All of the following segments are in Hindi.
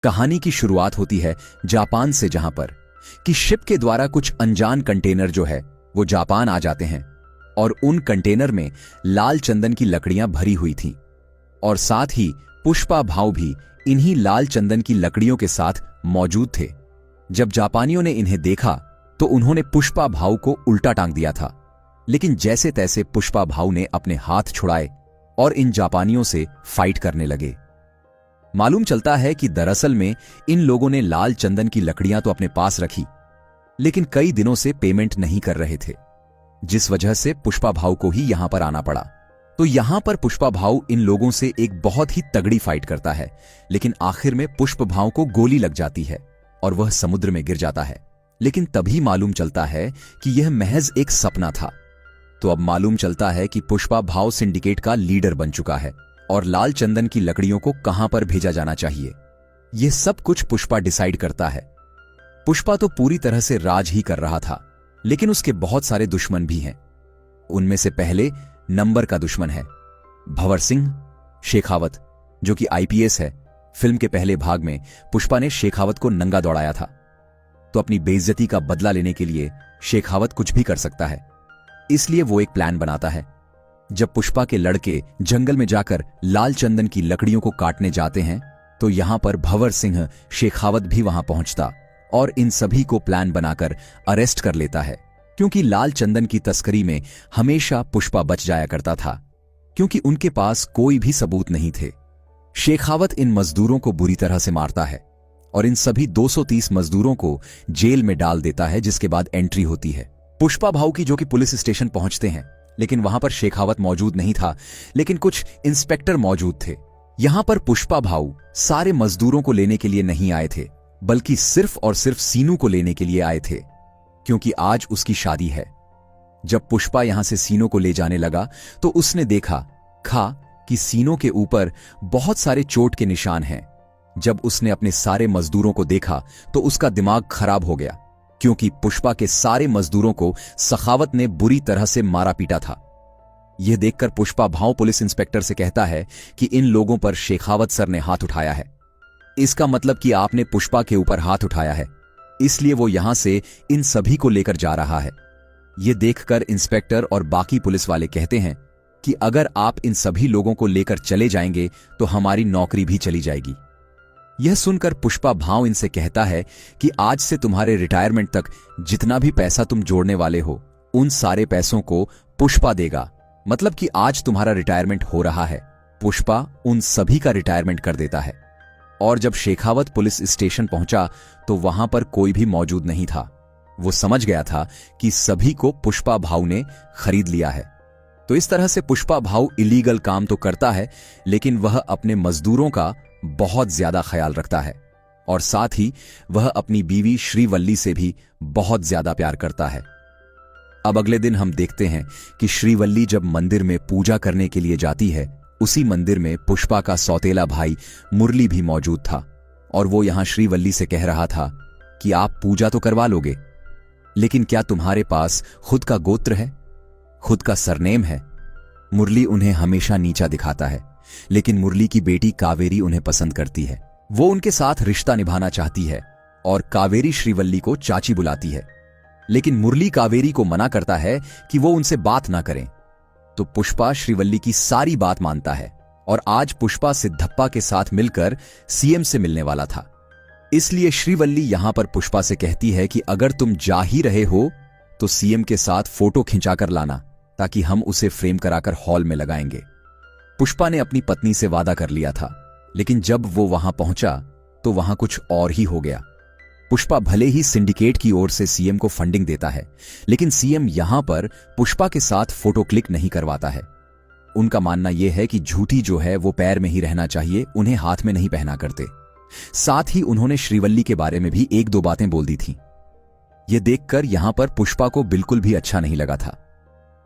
कहानी की शुरुआत होती है जापान से, जहां पर कि शिप के द्वारा कुछ अनजान कंटेनर जो है वो जापान आ जाते हैं और उन कंटेनर में लाल चंदन की लकड़ियां भरी हुई थीं और साथ ही पुष्पा भाऊ भी इन्हीं लाल चंदन की लकड़ियों के साथ मौजूद थे। जब जापानियों ने इन्हें देखा तो उन्होंने पुष्पा भाऊ को उल्टा टांग दिया था, लेकिन जैसे तैसे पुष्पा भाऊ ने अपने हाथ छुड़ाए और इन जापानियों से फाइट करने लगे। मालूम चलता है कि दरअसल में इन लोगों ने लाल चंदन की लकड़ियां तो अपने पास रखी, लेकिन कई दिनों से पेमेंट नहीं कर रहे थे, जिस वजह से पुष्पा भाऊ को ही यहां पर आना पड़ा। तो यहां पर पुष्पा भाऊ इन लोगों से एक बहुत ही तगड़ी फाइट करता है, लेकिन आखिर में पुष्प भाऊ को गोली लग जाती है और वह समुद्र में गिर जाता है। लेकिन तभी मालूम चलता है कि यह महज एक सपना था। तो अब मालूम चलता है कि पुष्पा भाऊ सिंडिकेट का लीडर बन चुका है और लाल चंदन की लकड़ियों को कहां पर भेजा जाना चाहिए, यह सब कुछ पुष्पा डिसाइड करता है। पुष्पा तो पूरी तरह से राज ही कर रहा था, लेकिन उसके बहुत सारे दुश्मन भी हैं। उनमें से पहले नंबर का दुश्मन है भंवर सिंह शेखावत, जो कि आईपीएस है। फिल्म के पहले भाग में पुष्पा ने शेखावत को नंगा दौड़ाया था, तो अपनी बेइज्जती का बदला लेने के लिए शेखावत कुछ भी कर सकता है, इसलिए वो एक प्लान बनाता है। जब पुष्पा के लड़के जंगल में जाकर लाल चंदन की लकड़ियों को काटने जाते हैं तो यहां पर भंवर सिंह शेखावत भी वहां पहुंचता और इन सभी को प्लान बनाकर अरेस्ट कर लेता है, क्योंकि लाल चंदन की तस्करी में हमेशा पुष्पा बच जाया करता था, क्योंकि उनके पास कोई भी सबूत नहीं थे। शेखावत इन मजदूरों को बुरी तरह से मारता है और इन सभी 230 मजदूरों को जेल में डाल देता है, जिसके बाद एंट्री होती है पुष्पा भाऊ की, जो कि पुलिस स्टेशन पहुंचते हैं। लेकिन वहां पर शेखावत मौजूद नहीं था, लेकिन कुछ इंस्पेक्टर मौजूद थे। यहां पर पुष्पा भाऊ सारे मजदूरों को लेने के लिए नहीं आए थे, बल्कि सिर्फ और सिर्फ सीनू को लेने के लिए आए थे, क्योंकि आज उसकी शादी है। जब पुष्पा यहां से सीनू को ले जाने लगा तो उसने देखा कि सीनू के ऊपर बहुत सारे चोट के निशान हैं। जब उसने अपने सारे मजदूरों को देखा तो उसका दिमाग खराब हो गया, क्योंकि पुष्पा के सारे मजदूरों को सखावत ने बुरी तरह से मारा पीटा था। यह देखकर पुष्पा भाऊ पुलिस इंस्पेक्टर से कहता है कि इन लोगों पर शेखावत सर ने हाथ उठाया है, इसका मतलब कि आपने पुष्पा के ऊपर हाथ उठाया है, इसलिए वो यहां से इन सभी को लेकर जा रहा है। यह देखकर इंस्पेक्टर और बाकी पुलिस वाले कहते हैं कि अगर आप इन सभी लोगों को लेकर चले जाएंगे तो हमारी नौकरी भी चली जाएगी। यह सुनकर पुष्पा भाऊ इनसे कहता है कि आज से तुम्हारे रिटायरमेंट तक जितना भी पैसा तुम जोड़ने वाले हो, उन सारे पैसों को पुष्पा देगा, मतलब कि आज तुम्हारा रिटायरमेंट हो रहा है। पुष्पा उन सभी का रिटायरमेंट कर देता है। और जब शेखावत पुलिस स्टेशन पहुंचा तो वहां पर कोई भी मौजूद नहीं था। वो समझ गया था कि सभी को पुष्पा भाऊ ने खरीद लिया है। तो इस तरह से पुष्पा भाऊ इलीगल काम तो करता है, लेकिन वह अपने मजदूरों का बहुत ज्यादा ख्याल रखता है और साथ ही वह अपनी बीवी श्रीवल्ली से भी बहुत ज्यादा प्यार करता है। अब अगले दिन हम देखते हैं कि श्रीवल्ली जब मंदिर में पूजा करने के लिए जाती है, उसी मंदिर में पुष्पा का सौतेला भाई मुरली भी मौजूद था और वो यहां श्रीवल्ली से कह रहा था कि आप पूजा तो करवा लोगे, लेकिन क्या तुम्हारे पास खुद का गोत्र है, खुद का सरनेम है? मुरली उन्हें हमेशा नीचा दिखाता है, लेकिन मुरली की बेटी कावेरी उन्हें पसंद करती है। वो उनके साथ रिश्ता निभाना चाहती है और कावेरी श्रीवल्ली को चाची बुलाती है, लेकिन मुरली कावेरी को मना करता है कि वो उनसे बात ना करें। तो पुष्पा श्रीवल्ली की सारी बात मानता है और आज पुष्पा सिद्धप्पा के साथ मिलकर सीएम से मिलने वाला था। इसलिए श्रीवल्ली यहां पर पुष्पा से कहती है कि अगर तुम जा ही रहे हो तो सीएम के साथ फोटो खिंचाकर लाना, ताकि हम उसे फ्रेम कराकर हॉल में लगाएंगे। पुष्पा ने अपनी पत्नी से वादा कर लिया था, लेकिन जब वो वहां पहुंचा तो वहां कुछ और ही हो गया। पुष्पा भले ही सिंडिकेट की ओर से सीएम को फंडिंग देता है, लेकिन सीएम यहां पर पुष्पा के साथ फोटो क्लिक नहीं करवाता है। उनका मानना यह है कि झूठी जो है वो पैर में ही रहना चाहिए, उन्हें हाथ में नहीं पहना करते। साथ ही उन्होंने श्रीवल्ली के बारे में भी एक दो बातें बोल दी थीं। यह देखकर यहां पर पुष्पा को बिल्कुल भी अच्छा नहीं लगा था।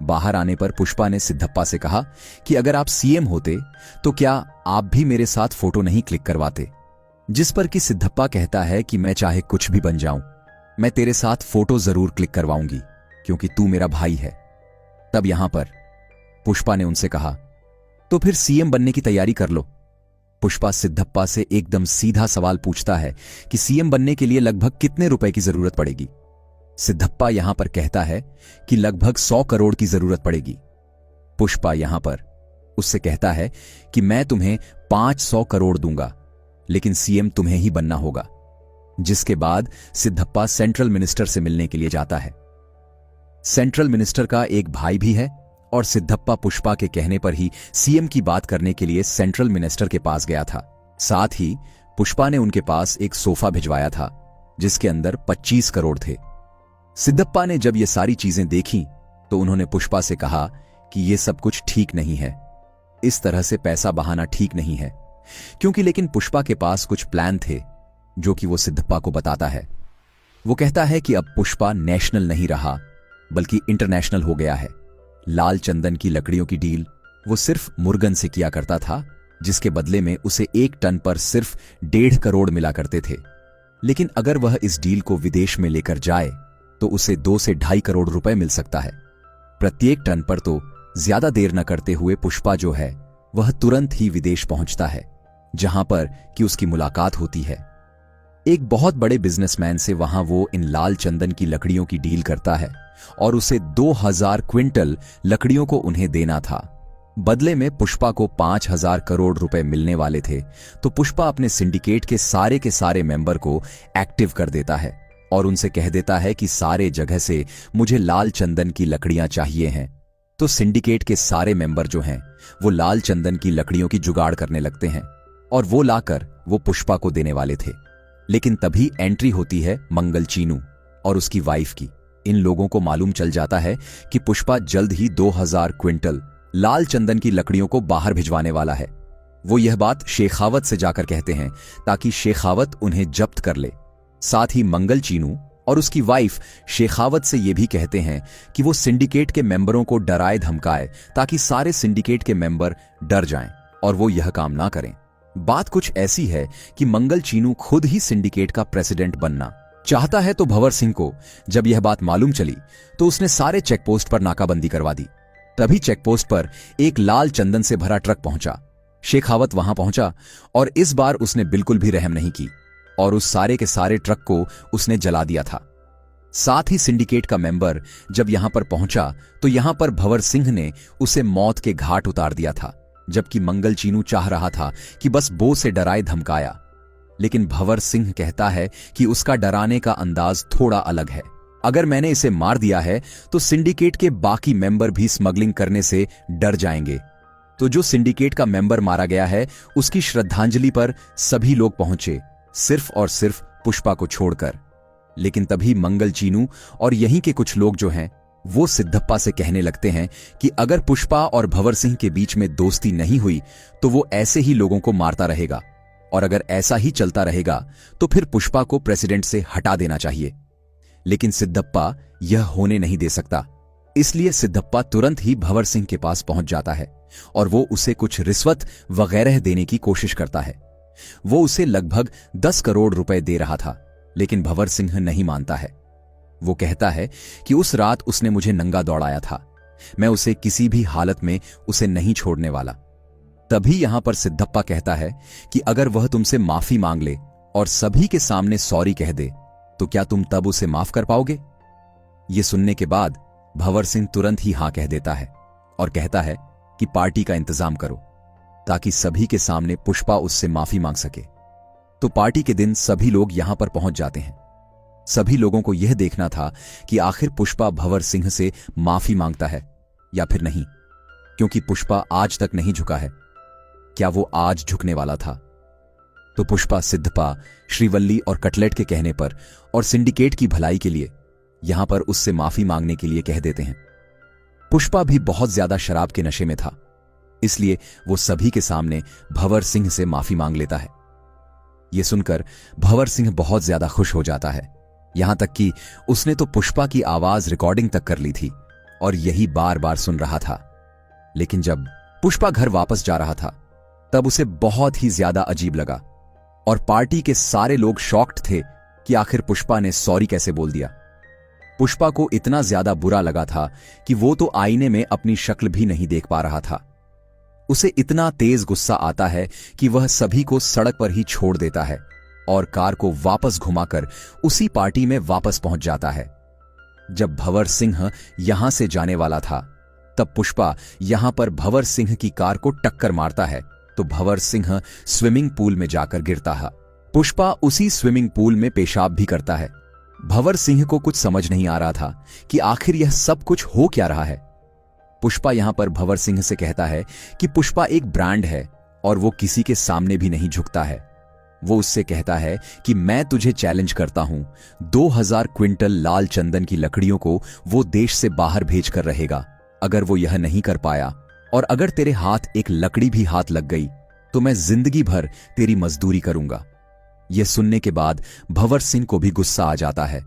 बाहर आने पर पुष्पा ने सिद्धप्पा से कहा कि अगर आप सीएम होते तो क्या आप भी मेरे साथ फोटो नहीं क्लिक करवाते? जिस पर कि सिद्धप्पा कहता है कि मैं चाहे कुछ भी बन जाऊं, मैं तेरे साथ फोटो जरूर क्लिक करवाऊंगी, क्योंकि तू मेरा भाई है। तब यहां पर पुष्पा ने उनसे कहा, तो फिर सीएम बनने की तैयारी कर लो। पुष्पा सिद्धप्पा से एकदम सीधा सवाल पूछता है कि सीएम बनने के लिए लगभग कितने रुपए की जरूरत पड़ेगी। सिद्धप्पा यहां पर कहता है कि लगभग 100 करोड़ की जरूरत पड़ेगी। पुष्पा यहां पर उससे कहता है कि मैं तुम्हें 500 करोड़ दूंगा, लेकिन सीएम तुम्हें ही बनना होगा। जिसके बाद सिद्धप्पा सेंट्रल मिनिस्टर से मिलने के लिए जाता है। सेंट्रल मिनिस्टर का एक भाई भी है और सिद्धप्पा पुष्पा के कहने पर ही सीएम की बात करने के लिए सेंट्रल मिनिस्टर के पास गया था। साथ ही पुष्पा ने उनके पास एक सोफा भिजवाया था जिसके अंदर 25 करोड़ थे। सिद्धप्पा ने जब ये सारी चीजें देखी तो उन्होंने पुष्पा से कहा कि ये सब कुछ ठीक नहीं है, इस तरह से पैसा बहाना ठीक नहीं है। क्योंकि लेकिन पुष्पा के पास कुछ प्लान थे जो कि वो सिद्धप्पा को बताता है। वो कहता है कि अब पुष्पा नेशनल नहीं रहा बल्कि इंटरनेशनल हो गया है। लाल चंदन की लकड़ियों की डील वो सिर्फ मुर्गन से किया करता था, जिसके बदले में उसे 1 टन पर सिर्फ 1.5 करोड़ मिला करते थे। लेकिन अगर वह इस डील को विदेश में लेकर जाए तो उसे 2 से 2.5 करोड़ रुपए मिल सकता है प्रत्येक टन पर। तो ज्यादा देर न करते हुए पुष्पा जो है वह तुरंत ही विदेश पहुंचता है, जहां पर कि उसकी मुलाकात होती है एक बहुत बड़े बिजनेसमैन से। वहां वो इन लाल चंदन की लकड़ियों की डील करता है और उसे 2000 क्विंटल लकड़ियों को उन्हें देना था। बदले में पुष्पा को 5000 करोड़ रुपए मिलने वाले थे। तो पुष्पा अपने सिंडिकेट के सारे मेंबर को एक्टिव कर देता है और उनसे कह देता है कि सारे जगह से मुझे लाल चंदन की लकड़ियां चाहिए हैं। तो सिंडिकेट के सारे मेंबर जो हैं वो लाल चंदन की लकड़ियों की जुगाड़ करने लगते हैं और वो लाकर वो पुष्पा को देने वाले थे। लेकिन तभी एंट्री होती है मंगल चीनू और उसकी वाइफ की। इन लोगों को मालूम चल जाता है कि पुष्पा जल्द ही 2000 क्विंटल लाल चंदन की लकड़ियों को बाहर भिजवाने वाला है। वो यह बात शेखावत से जाकर कहते हैं ताकि शेखावत उन्हें जब्त कर ले। साथ ही मंगल चीनू और उसकी वाइफ शेखावत से यह भी कहते हैं कि वो सिंडिकेट के मेंबरों को डराए धमकाए ताकि सारे सिंडिकेट के मेंबर डर जाएं और वो यह काम ना करें। बात कुछ ऐसी है कि मंगल चीनू खुद ही सिंडिकेट का प्रेसिडेंट बनना चाहता है। तो भंवर सिंह को जब यह बात मालूम चली तो उसने सारे चेकपोस्ट पर नाकाबंदी करवा दी। तभी चेकपोस्ट पर एक लाल चंदन से भरा ट्रक पहुंचा। शेखावत वहां पहुंचा और इस बार उसने बिल्कुल भी रहम नहीं की और उस सारे के सारे ट्रक को उसने जला दिया था। साथ ही सिंडिकेट का मेंबर जब यहां पर पहुंचा तो यहां पर भंवर सिंह ने उसे मौत के घाट उतार दिया था, जबकि मंगल चीनू चाह रहा था कि बस बो से डराए धमकाया। लेकिन भंवर सिंह कहता है कि उसका डराने का अंदाज थोड़ा अलग है। अगर मैंने इसे मार दिया है तो सिंडिकेट के बाकी मेंबर भी स्मगलिंग करने से डर जाएंगे। तो जो सिंडिकेट का मेंबर मारा गया है उसकी श्रद्धांजलि पर सभी लोग पहुंचे, सिर्फ और सिर्फ पुष्पा को छोड़कर। लेकिन तभी मंगल चीनू और यहीं के कुछ लोग जो हैं वो सिद्धप्पा से कहने लगते हैं कि अगर पुष्पा और भंवर सिंह के बीच में दोस्ती नहीं हुई तो वो ऐसे ही लोगों को मारता रहेगा और अगर ऐसा ही चलता रहेगा तो फिर पुष्पा को प्रेसिडेंट से हटा देना चाहिए। लेकिन सिद्धप्पा यह होने नहीं दे सकता, इसलिए सिद्धप्पा तुरंत ही भंवर सिंह के पास पहुंच जाता है और वो उसे कुछ रिश्वत वगैरह देने की कोशिश करता है। वो उसे लगभग 10 करोड़ रुपए दे रहा था, लेकिन भंवर सिंह नहीं मानता है। वो कहता है कि उस रात उसने मुझे नंगा दौड़ाया था, मैं उसे किसी भी हालत में उसे नहीं छोड़ने वाला। तभी यहां पर सिद्धप्पा कहता है कि अगर वह तुमसे माफी मांग ले और सभी के सामने सॉरी कह दे तो क्या तुम तब उसे माफ कर पाओगे? यह सुनने के बाद भंवर सिंह तुरंत ही हां कह देता है और कहता है कि पार्टी का इंतजाम करो ताकि सभी के सामने पुष्पा उससे माफी मांग सके। तो पार्टी के दिन सभी लोग यहां पर पहुंच जाते हैं। सभी लोगों को यह देखना था कि आखिर पुष्पा भंवर सिंह से माफी मांगता है या फिर नहीं, क्योंकि पुष्पा आज तक नहीं झुका है। क्या वो आज झुकने वाला था? तो पुष्पा सिद्धप्पा, श्रीवल्ली और कटलेट के कहने पर और सिंडिकेट की भलाई के लिए यहां पर उससे माफी मांगने के लिए कह देते हैं। पुष्पा भी बहुत ज्यादा शराब के नशे में था, इसलिए वो सभी के सामने भंवर सिंह से माफी मांग लेता है। यह सुनकर भंवर सिंह बहुत ज्यादा खुश हो जाता है, यहां तक कि उसने तो पुष्पा की आवाज रिकॉर्डिंग तक कर ली थी और यही बार बार सुन रहा था। लेकिन जब पुष्पा घर वापस जा रहा था तब उसे बहुत ही ज्यादा अजीब लगा और पार्टी के सारे लोग शॉक्ड थे कि आखिर पुष्पा ने सॉरी कैसे बोल दिया। पुष्पा को इतना ज्यादा बुरा लगा था कि वो तो आईने में अपनी शक्ल भी नहीं देख पा रहा था। उसे इतना तेज गुस्सा आता है कि वह सभी को सड़क पर ही छोड़ देता है और कार को वापस घुमाकर उसी पार्टी में वापस पहुंच जाता है। जब भंवर सिंह यहां से जाने वाला था तब पुष्पा यहां पर भंवर सिंह की कार को टक्कर मारता है तो भंवर सिंह स्विमिंग पूल में जाकर गिरता है। पुष्पा उसी स्विमिंग पूल में पेशाब भी करता है। भंवर सिंह को कुछ समझ नहीं आ रहा था कि आखिर यह सब कुछ हो क्या रहा है। पुष्पा यहां पर भंवर सिंह से कहता है कि पुष्पा एक ब्रांड है और वो किसी के सामने भी नहीं झुकता है। वो उससे कहता है कि मैं तुझे चैलेंज करता हूं, 2000 क्विंटल लाल चंदन की लकड़ियों को वो देश से बाहर भेज कर रहेगा। अगर वो यह नहीं कर पाया और अगर तेरे हाथ एक लकड़ी भी हाथ लग गई तो मैं जिंदगी भर तेरी मजदूरी करूंगा। यह सुनने के बाद भंवर सिंह को भी गुस्सा आ जाता है।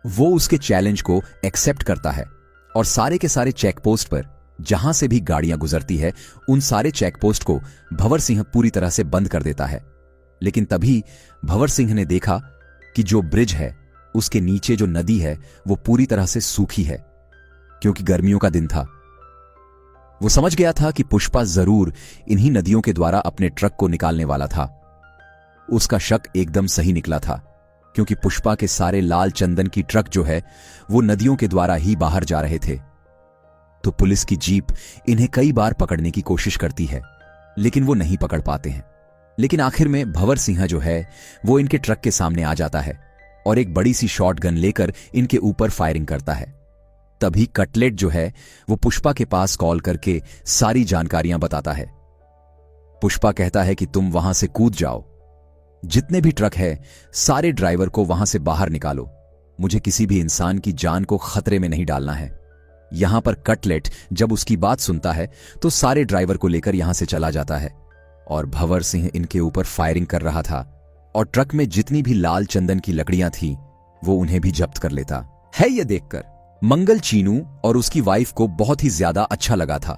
वो उसके चैलेंज को एक्सेप्ट करता है और सारे के सारे चेकपोस्ट पर जहां से भी गाड़ियां गुजरती है उन सारे चेकपोस्ट को भंवर सिंह पूरी तरह से बंद कर देता है। लेकिन तभी भंवर सिंह ने देखा कि जो ब्रिज है उसके नीचे जो नदी है वो पूरी तरह से सूखी है, क्योंकि गर्मियों का दिन था। वो समझ गया था कि पुष्पा जरूर इन्हीं नदियों के द्वारा अपने ट्रक को निकालने वाला था। उसका शक एकदम सही निकला था, क्योंकि पुष्पा के सारे लाल चंदन की ट्रक जो है वो नदियों के द्वारा ही बाहर जा रहे थे। तो पुलिस की जीप इन्हें कई बार पकड़ने की कोशिश करती है, लेकिन वो नहीं पकड़ पाते हैं। लेकिन आखिर में भंवर सिंह जो है वो इनके ट्रक के सामने आ जाता है और एक बड़ी सी शॉटगन लेकर इनके ऊपर फायरिंग करता है। तभी कटलेट जो है वो पुष्पा के पास कॉल करके सारी जानकारियां बताता है। पुष्पा कहता है कि तुम वहां से कूद जाओ, जितने भी ट्रक है सारे ड्राइवर को वहां से बाहर निकालो, मुझे किसी भी इंसान की जान को खतरे में नहीं डालना है। यहां पर कटलेट जब उसकी बात सुनता है तो सारे ड्राइवर को लेकर यहां से चला जाता है और भंवर सिंह इनके ऊपर फायरिंग कर रहा था और ट्रक में जितनी भी लाल चंदन की लकड़ियां थी वो उन्हें भी जब्त कर लेता है। यह देखकर मंगल चीनू और उसकी वाइफ को बहुत ही ज्यादा अच्छा लगा था।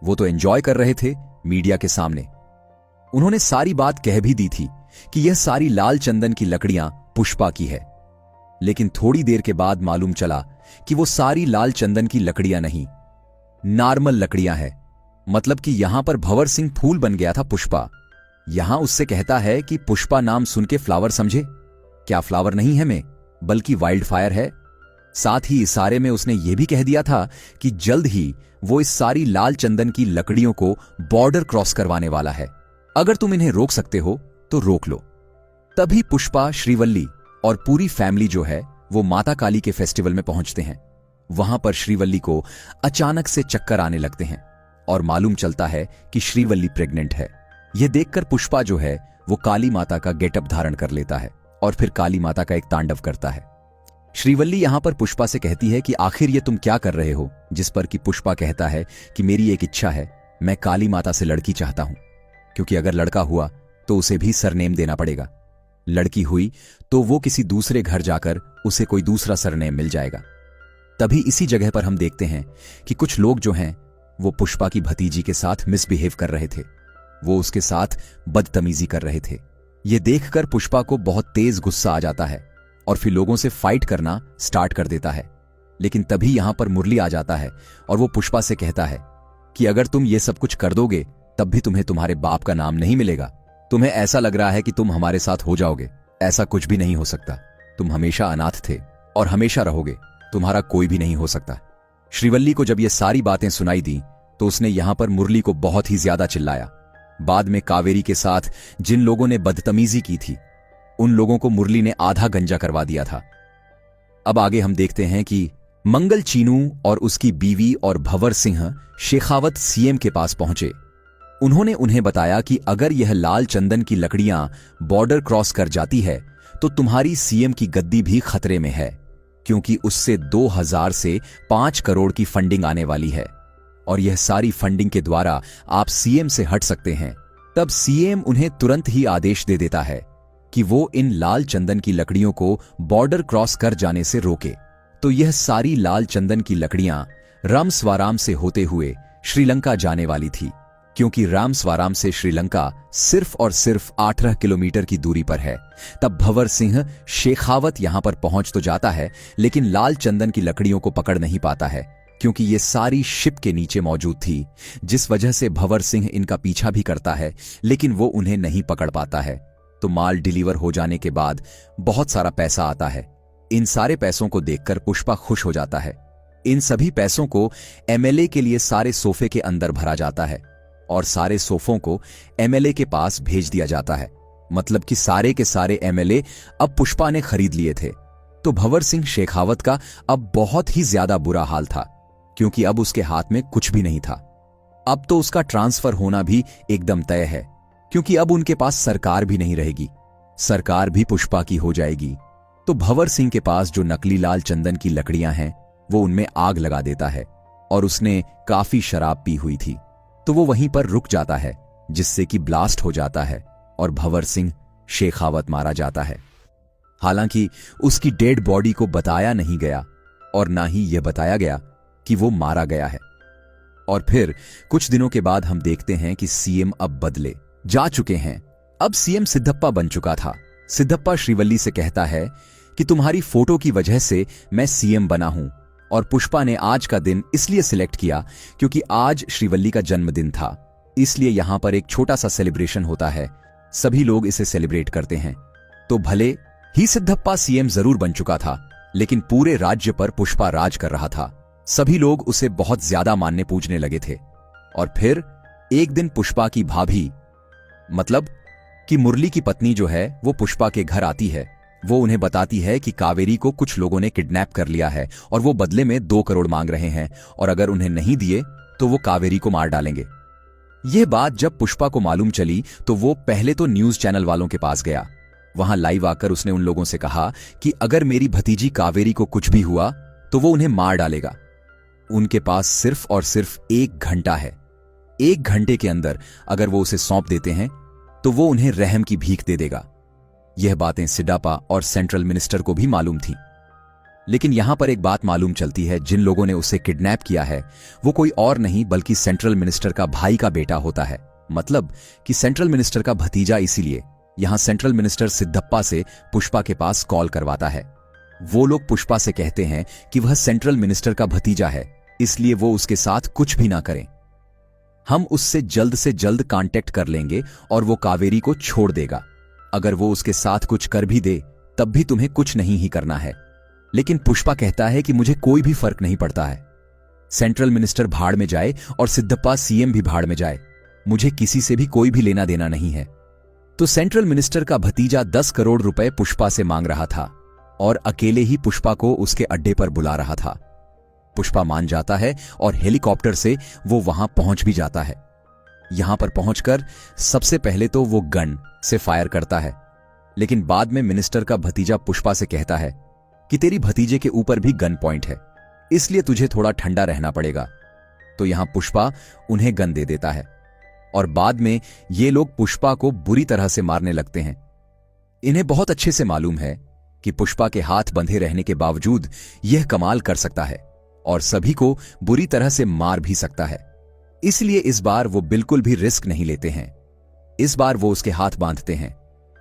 वो तो एंजॉय कर रहे थे मीडिया के सामने। उन्होंने सारी बात कह भी दी थी कि यह सारी लाल चंदन की लकड़ियां पुष्पा की है। लेकिन थोड़ी देर के बाद मालूम चला कि वो सारी लाल चंदन की लकड़ियां नहीं, नॉर्मल लकड़ियां हैं। मतलब कि यहां पर भंवर सिंह फूल बन गया था पुष्पा। यहां उससे कहता है कि पुष्पा नाम सुन के फ्लावर समझे, क्या फ्लावर नहीं है मैं, बल्कि वाइल्ड फायर है। साथ ही इशारे में उसने यह भी कह दिया था कि जल्द ही वो इस सारी लाल चंदन की लकड़ियों को बॉर्डर क्रॉस करवाने वाला है। अगर तुम इन्हें रोक सकते हो तो रोक लो। तभी पुष्पा, श्रीवल्ली और पूरी फैमिली जो है वो माता काली के फेस्टिवल में पहुंचते हैं। वहां पर श्रीवल्ली को अचानक से चक्कर आने लगते हैं और मालूम चलता है कि श्रीवल्ली प्रेग्नेंट है। यह देखकर पुष्पा जो है वो काली माता का गेटअप धारण कर लेता है और फिर काली माता का एक तांडव करता है। श्रीवल्ली यहां पर पुष्पा से कहती है कि आखिर ये तुम क्या कर रहे हो, जिस पर कि पुष्पा कहता है कि मेरी एक इच्छा है, मैं काली माता से लड़की चाहता हूं, क्योंकि अगर लड़का हुआ तो उसे भी सरनेम देना पड़ेगा, लड़की हुई तो वो किसी दूसरे घर जाकर उसे कोई दूसरा सरनेम मिल जाएगा। तभी इसी जगह पर हम देखते हैं कि कुछ लोग जो हैं वो पुष्पा की भतीजी के साथ मिसबिहेव कर रहे थे, वो उसके साथ बदतमीजी कर रहे थे। ये देखकर पुष्पा को बहुत तेज गुस्सा आ जाता है और फिर लोगों से फाइट करना स्टार्ट कर देता है। लेकिन तभी यहां पर मुरली आ जाता है और वो पुष्पा से कहता है कि अगर तुम ये सब कुछ कर दोगे तब भी तुम्हें तुम्हारे बाप का नाम नहीं मिलेगा। तुम्हें ऐसा लग रहा है कि तुम हमारे साथ हो जाओगे, ऐसा कुछ भी नहीं हो सकता। तुम हमेशा अनाथ थे और हमेशा रहोगे, तुम्हारा कोई भी नहीं हो सकता। श्रीवल्ली को जब ये सारी बातें सुनाई दी तो उसने यहां पर मुरली को बहुत ही ज्यादा चिल्लाया। बाद में कावेरी के साथ जिन लोगों ने बदतमीजी की थी उन लोगों को मुरली ने आधा गंजा करवा दिया था। अब आगे हम देखते हैं कि मंगल चीनू और उसकी बीवी और भंवर सिंह शेखावत सीएम के पास पहुंचे। उन्होंने उन्हें बताया कि अगर यह लाल चंदन की लकड़ियां बॉर्डर क्रॉस कर जाती है तो तुम्हारी सीएम की गद्दी भी खतरे में है, क्योंकि उससे 2000 से 5 करोड़ की फंडिंग आने वाली है और यह सारी फंडिंग के द्वारा आप सीएम से हट सकते हैं। तब सीएम उन्हें तुरंत ही आदेश दे देता है कि वो इन लाल चंदन की लकड़ियों को बॉर्डर क्रॉस कर जाने से रोके। तो यह सारी लाल चंदन की लकड़ियां रामस्वाराम से होते हुए श्रीलंका जाने वाली थी, क्योंकि रामस्वाराम से श्रीलंका सिर्फ और सिर्फ 18 किलोमीटर की दूरी पर है। तब भंवर सिंह शेखावत यहां पर पहुंच तो जाता है, लेकिन लाल चंदन की लकड़ियों को पकड़ नहीं पाता है क्योंकि ये सारी शिप के नीचे मौजूद थी, जिस वजह से भंवर सिंह इनका पीछा भी करता है, लेकिन वो उन्हें नहीं पकड़ पाता है। तो माल डिलीवर हो जाने के बाद बहुत सारा पैसा आता है। इन सारे पैसों को देखकर पुष्पा खुश हो जाता है। इन सभी पैसों को एमएलए के लिए सारे सोफे के अंदर भरा जाता है और सारे सोफों को एमएलए के पास भेज दिया जाता है। मतलब कि सारे के सारे एमएलए अब पुष्पा ने खरीद लिए थे। तो भंवर सिंह शेखावत का अब बहुत ही ज्यादा बुरा हाल था, क्योंकि अब उसके हाथ में कुछ भी नहीं था। अब तो उसका ट्रांसफर होना भी एकदम तय है, क्योंकि अब उनके पास सरकार भी नहीं रहेगी, सरकार भी पुष्पा की हो जाएगी। तो भंवर सिंह के पास जो नकली लाल चंदन की लकड़ियां हैं, वो उनमें आग लगा देता है और उसने काफी शराब पी हुई थी, तो वो वहीं पर रुक जाता है, जिससे कि ब्लास्ट हो जाता है और भंवर सिंह शेखावत मारा जाता है। हालांकि उसकी डेड बॉडी को बताया नहीं गया और ना ही यह बताया गया कि वो मारा गया है। और फिर कुछ दिनों के बाद हम देखते हैं कि सीएम अब बदले जा चुके हैं। अब सीएम सिद्धप्पा बन चुका था। सिद्धप्पा श्रीवल्ली से कहता है कि तुम्हारी फोटो की वजह से मैं सीएम बना हूं, और पुष्पा ने आज का दिन इसलिए सिलेक्ट किया क्योंकि आज श्रीवल्ली का जन्मदिन था, इसलिए यहां पर एक छोटा सा सेलिब्रेशन होता है। सभी लोग इसे सेलिब्रेट करते हैं। तो भले ही सिद्धप्पा सीएम जरूर बन चुका था, लेकिन पूरे राज्य पर पुष्पा राज कर रहा था। सभी लोग उसे बहुत ज्यादा मानने पूजने लगे थे। और फिर एक दिन पुष्पा की भाभी, मतलब कि मुरली की पत्नी जो है, वो पुष्पा के घर आती है। वो उन्हें बताती है कि कावेरी को कुछ लोगों ने किडनैप कर लिया है और वो बदले में 2 करोड़ मांग रहे हैं, और अगर उन्हें नहीं दिए तो वो कावेरी को मार डालेंगे। यह बात जब पुष्पा को मालूम चली तो वो पहले तो न्यूज चैनल वालों के पास गया। वहां लाइव आकर उसने उन लोगों से कहा कि अगर मेरी भतीजी कावेरी को कुछ भी हुआ तो वो उन्हें मार डालेगा। उनके पास सिर्फ और सिर्फ 1 घंटा है। 1 घंटे के अंदर अगर वो उसे सौंप देते हैं तो वो उन्हें रहम की भीख दे देगा। यह बातें सिड्डापा और सेंट्रल मिनिस्टर को भी मालूम थी। लेकिन यहां पर एक बात मालूम चलती है, जिन लोगों ने उसे किडनैप किया है वो कोई और नहीं बल्कि सेंट्रल मिनिस्टर का भाई का बेटा होता है। मतलब कि सेंट्रल मिनिस्टर का भतीजा। इसीलिए यहां सेंट्रल मिनिस्टर सिद्धप्पा से पुष्पा के पास कॉल करवाता है। वो लोग पुष्पा से कहते हैं कि वह सेंट्रल मिनिस्टर का भतीजा है, इसलिए वो उसके साथ कुछ भी ना करें। हम उससे जल्द कांटेक्ट कर लेंगे और वो कावेरी को छोड़ देगा। अगर वो उसके साथ कुछ कर भी दे तब भी तुम्हें कुछ नहीं ही करना है। लेकिन पुष्पा कहता है कि मुझे कोई भी फर्क नहीं पड़ता है। सेंट्रल मिनिस्टर भाड़ में जाए और सिद्धप्पा सीएम भी भाड़ में जाए, मुझे किसी से भी कोई भी लेना देना नहीं है। तो सेंट्रल मिनिस्टर का भतीजा 10 करोड़ रुपए पुष्पा से मांग रहा था और अकेले ही पुष्पा को उसके अड्डे पर बुला रहा था। पुष्पा मान जाता है और हेलीकॉप्टर से वो वहां पहुंच भी जाता है। यहां पर पहुंचकर सबसे पहले तो वो गन से फायर करता है, लेकिन बाद में मिनिस्टर का भतीजा पुष्पा से कहता है कि तेरी भतीजे के ऊपर भी गन पॉइंट है, इसलिए तुझे थोड़ा ठंडा रहना पड़ेगा। तो यहां पुष्पा उन्हें गन दे देता है और बाद में ये लोग पुष्पा को बुरी तरह से मारने लगते हैं। इन्हें बहुत अच्छे से मालूम है कि पुष्पा के हाथ बंधे रहने के बावजूद यह कमाल कर सकता है और सभी को बुरी तरह से मार भी सकता है। इसलिए इस बार वो बिल्कुल भी रिस्क नहीं लेते हैं। इस बार वो उसके हाथ बांधते हैं,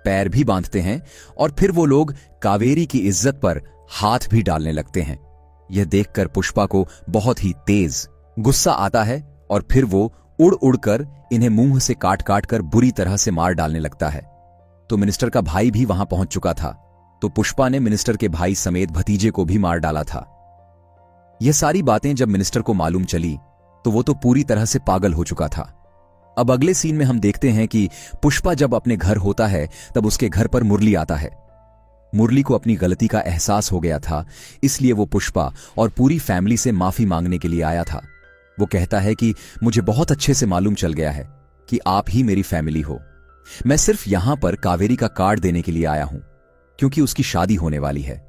पैर भी बांधते हैं और फिर वो लोग कावेरी की इज्जत पर हाथ भी डालने लगते हैं। यह देखकर पुष्पा को बहुत ही तेज गुस्सा आता है और फिर वो उड़ उड़कर इन्हें मुंह से काट काट कर बुरी तरह से मार डालने लगता है। तो मिनिस्टर का भाई भी वहां पहुंच चुका था, तो पुष्पा ने मिनिस्टर के भाई समेत भतीजे को भी मार डाला था। यह सारी बातें जब मिनिस्टर को मालूम चली तो वो तो पूरी तरह से पागल हो चुका था। अब अगले सीन में हम देखते हैं कि पुष्पा जब अपने घर होता है तब उसके घर पर मुरली आता है। मुरली को अपनी गलती का एहसास हो गया था, इसलिए वो पुष्पा और पूरी फैमिली से माफी मांगने के लिए आया था। वो कहता है कि मुझे बहुत अच्छे से मालूम चल गया है कि आप ही मेरी फैमिली हो। मैं सिर्फ यहां पर कावेरी का कार्ड देने के लिए आया हूं, क्योंकि उसकी शादी होने वाली है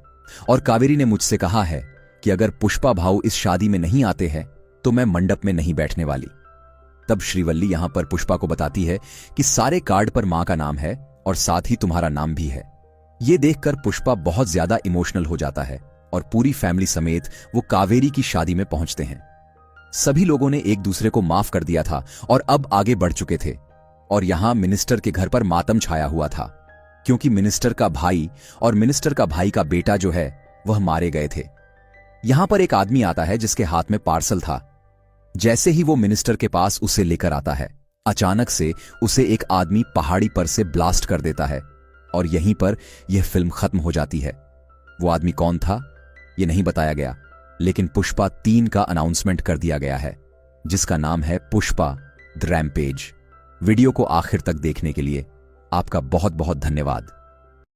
और कावेरी ने मुझसे कहा है कि अगर पुष्पा भाऊ इस शादी में नहीं आते हैं तो मैं मंडप में नहीं बैठने वाली। तब श्रीवल्ली यहां पर पुष्पा को बताती है कि सारे कार्ड पर मां का नाम है और साथ ही तुम्हारा नाम भी है। यह देखकर पुष्पा बहुत ज्यादा इमोशनल हो जाता है और पूरी फैमिली समेत वो कावेरी की शादी में पहुंचते हैं। सभी लोगों ने एक दूसरे को माफ कर दिया था और अब आगे बढ़ चुके थे और यहां मिनिस्टर के घर पर मातम छाया हुआ था, क्योंकि मिनिस्टर का भाई और मिनिस्टर का भाई का बेटा जो है वह मारे गए थे। यहां पर एक आदमी आता है जिसके हाथ में पार्सल था। जैसे ही वो मिनिस्टर के पास उसे लेकर आता है, अचानक से उसे एक आदमी पहाड़ी पर से ब्लास्ट कर देता है और यहीं पर यह फिल्म खत्म हो जाती है। वो आदमी कौन था यह नहीं बताया गया, लेकिन पुष्पा 3 का अनाउंसमेंट कर दिया गया है, जिसका नाम है पुष्पा द रैम्पेज। वीडियो को आखिर तक देखने के लिए आपका बहुत बहुत धन्यवाद।